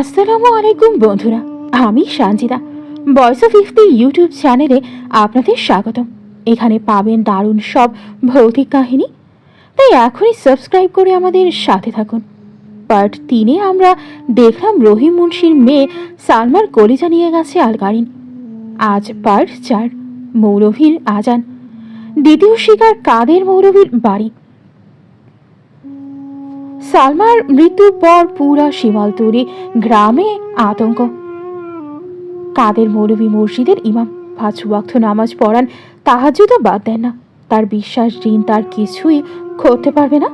আসসালামু আলাইকুম বন্ধুরা, আমি Sanjida. Voice of Ifti YouTube চ্যানেলে আপনাদের স্বাগতম। এখানে পাবেন দারুণ সব ভৌতিক কাহিনী, তাই এখনই সাবস্ক্রাইব করে আমাদের সাথে থাকুন। পার্ট 3-এ আমরা দেখলাম রহিম মুন্সির মেয়ে সালমার কলিজা নিয়ে গেছে আলকারিন। আজ পার্ট 4, মৌলভীর আজান। দ্বিতীয় শিকার কাদের মৌলভীর বাড়ি। সালমার মৃত্যুর পর পুরা শিমালতলি গ্রামে আতঙ্ক। কাদের মৌলভী মসজিদের ইমাম, 5 ওয়াক্ত নামাজ পড়ান, তাহাজ্জুদও বাদ দেন না। তার বিশ্বাস ঋণ তার কিছুই করতে পারবে না।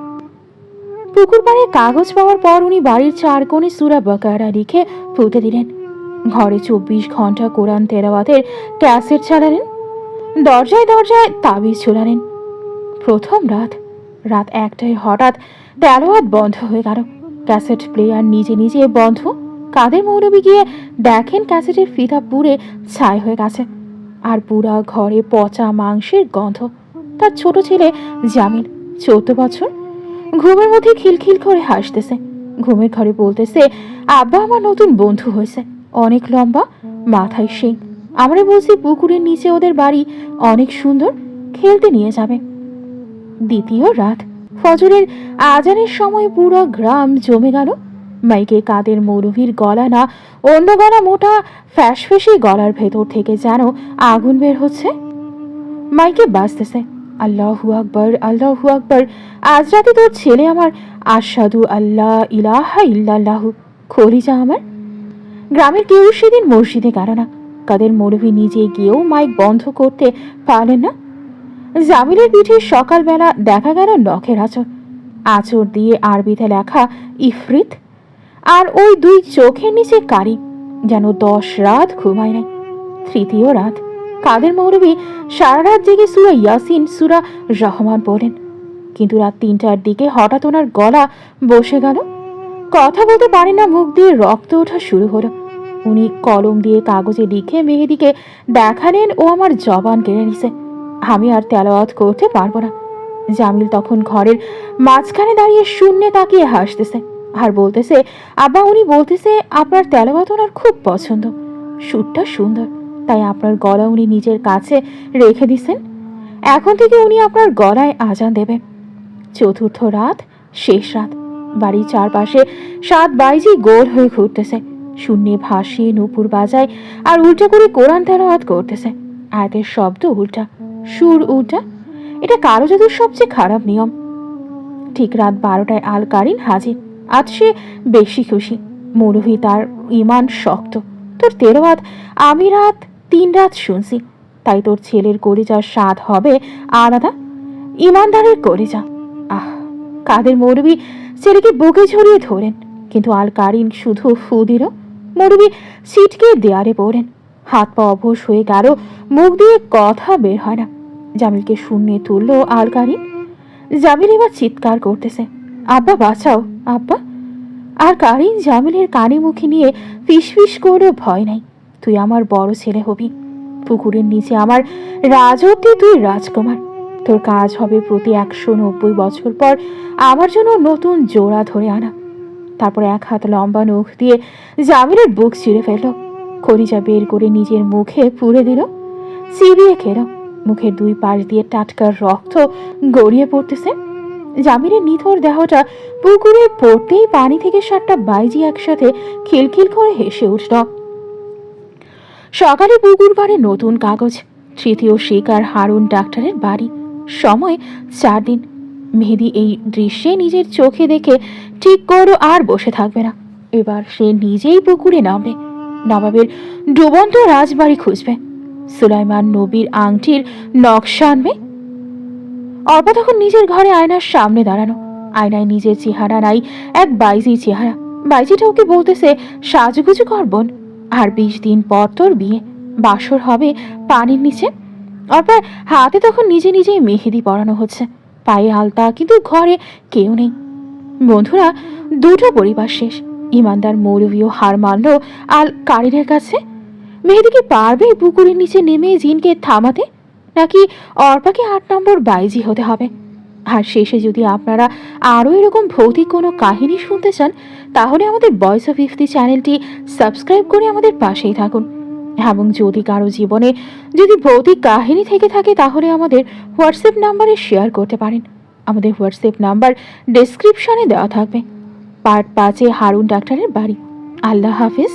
পুকুর পাড়ে কাগজ পাওয়ার পর উনি বাড়ির 4 কোণে সূরা বাকারা লিখে পুঁতে দিলেন। ঘরে 24 ঘন্টা কোরআন তেলাওয়াতের ক্যাসেট চালালেন। দরজায় দরজায় তাবিজ ঝোলালেন। প্রথম রাত 1টায় হঠাৎ তেলাওয়াত বন্ধ হয়ে গেল। ক্যাসেট প্লেয়ার নিজে নিজে বন্ধ। কাদের মৌলভী গিয়ে দেখেন ক্যাসেটের ফিতা পুড়ে ছাই হয়ে গেছে, আর পুরা ঘরে পচা মাংসের গন্ধ। তার ছোট ছেলে জামিল, 14 বছর, ঘুমের মধ্যে খিলখিল করে হাসতেছে। ঘুমের ঘরে বলতেছে, আব্বা আমার নতুন বন্ধু হয়েছে, অনেক লম্বা, মাথায় শিং। আমরা বলছি পুকুরের নিচে ওদের বাড়ি অনেক সুন্দর, খেলতে নিয়ে যাবে। দ্বিতীয় রাত, ফজরের আজানের সময় পুরো গ্রাম জমে গেল। মাইকে কাদের মৌলভীর গলা না অন্য গলা, মোটা ফ্যাসফেসে গলার ভেতর থেকে যেন আগুন বের হচ্ছে। মাইকে বাজতেছে, আল্লাহু আকবার, আল্লাহু আকবার, আজ রাতে তোর ছেলে আমার, আশহাদু আল্লাহ ইলাহা ইল্লাল্লাহু। খলিজা আমার। গ্রামের কেউ সেদিন মসজিদে গেল না। কাদের মৌলভী নিজে গিয়েও মাইক বন্ধ করতে পারলেন না। জামিলের পিঠে সকালবেলা দেখা গেল নখের আঁচড়, আঁচড় দিয়ে আরবিতে লেখা ইফরিত, আর ওই 2 চোখের নিচে কারি, যেন 10 রাত ঘুমায় নাই। তৃতীয় রাত, কাদের মৌলভী সারা রাত জেগে সূরা ইয়াসিন, সূরা রহমান পড়েন। কিন্তু রাত 3টার দিকে হঠাৎ ওনার গলা বসে গেল, কথা বলতে পারেন না, মুখ দিয়ে রক্ত ওঠা শুরু হলো। উনি কলম দিয়ে কাগজে লিখে মেহেদিকে দেখালেন, ও আমার জবান কেড়ে নিছে, আমি আর তেলাওয়াত করতে পারবো না। জামিল তখন ঘরের মাঝখানে দাঁড়িয়ে শূন্যে তাকিয়ে হাসতেছে আর বলতেছে, আব্বা, উনি বলতেছে আপনার তেলাওয়াত ওনার খুব পছন্দ, সুরটা সুন্দর, তাই আপনার গলা উনি নিজের কাছে রেখে দিছেন। এখন থেকে উনি আপনার গলায় আজান দেবেন। চতুর্থ রাত, শেষ রাত। বাড়ির চারপাশে 7 বাইজি গোল হয়ে ঘুরতেছে, শূন্যে ভাসিয়ে নূপুর বাজায় আর উল্টা করে কোরআন তেলাওয়াত করতেছে। আয়াতের শব্দ উল্টা, সুর উল্টা। এটা কালো জাদুর সবচেয়ে খারাপ নিয়ম। ঠিক রাত 12টায় আলকারিন হাজির। আজ সে বেশি খুশি। মৌলভী তার ইমান শক্ত। তোর তেলাওয়াত আমি রাত 3 রাত শুনছি, তাই তোর ছেলের কলিজার স্বাদ হবে আলাদা, ইমানদারের কলিজা। আহ! কাদের মৌলভী ছেলেকে বুকে জড়িয়ে ধরেন, কিন্তু আলকারিন শুধু ফু দিল। মৌলভী ছিটকে দেয়ালে পড়েন, হাত পা অবশ হয়ে গেল, মুখ দিয়ে কথা বের হয় না। জামিলকে শূন্যে তুলল আলকারিন। জামিল এবার চিৎকার করতেছে, আব্বা বাঁচাও, আব্বা। আর কারিন জামিলের কানে মুখে নিয়ে ফিসফিস করে, ভয় নাই, তুই আমার বড় ছেলে হবি। পুকুরের নিচে আমার রাজত্বে তুই রাজকুমার। তোর কাজ হবে প্রতি 190 বছর পর আমার জন্য নতুন জোড়া ধরে আনা। তারপর 1 হাত লম্বা নখ দিয়ে জামিলের বুক চিরে ফেলল, খলিজা বের করে নিজের মুখে পুরে দিল, চিবিয়ে খেল। মুখের 2 পাশ দিয়ে টাটকা রক্ত গড়িয়ে পড়তেছে। জামিলের নিথর দেহটা পুকুরে পড়তেই পানি থেকে 7টা বাইজি একসাথে খিলখিল করে হেসে উঠল। সকালে পুকুর পাড়ে নতুন কাগজ। তৃতীয় শিকার হারুন ডাক্তারের বাড়ি। সময় 4 দিন। মেহেদি এই দৃশ্যে নিজের চোখে দেখে ঠিক করো আর বসে থাকবে না। এবার সে নিজেই পুকুরে নামবে, নবাবের ডুবন্ত রাজবাড়ি খুঁজবে, সুলাইমান নবীর আংটির নকশা আনবে। অর্পা তখন নিজের ঘরে আয়নার সামনে দাঁড়ানো। আয়নায় নিজের চেহারা নাই, এক বাইজির চেহারা। বাইজিটা ওকে বলতেছে, সাজুগুজু কর বোন, আর 20 দিন পর তোর বিয়ে, বাসর হবে পানির নিচে। অর্পার হাতে তখন নিজে নিজেই মেহেদি পরানো হচ্ছে, পায়ে আলতা, কিন্তু ঘরে কেউ নেই। বন্ধুরা, 2টো পরিবার শেষ। ইমানদার মৌলভীও হার মানল আল কারিনের কাছে। মেহেদি কি পারবে পুকুরের নিচে নেমে জিনকে থামাতে, নাকি অর্পাকে 8 নম্বর বাইজি হতে হবে? আর শেষে যদি আপনারা আরও এরকম ভৌতিক কোনো কাহিনী শুনতে চান, তাহলে আমাদের ভয়েস অফ ইফতি চ্যানেলটি সাবস্ক্রাইব করে আমাদের পাশেই থাকুন। এবং যদি কারো জীবনে যদি ভৌতিক কাহিনী থেকে থাকে, তাহলে আমাদের হোয়াটসঅ্যাপ নাম্বারে শেয়ার করতে পারেন। আমাদের হোয়াটসঅ্যাপ নাম্বার ডেসক্রিপশনে দেওয়া থাকবে। পার্ট 5-এ হারুন ডাক্তারের বাড়ি। আল্লাহ হাফিজ।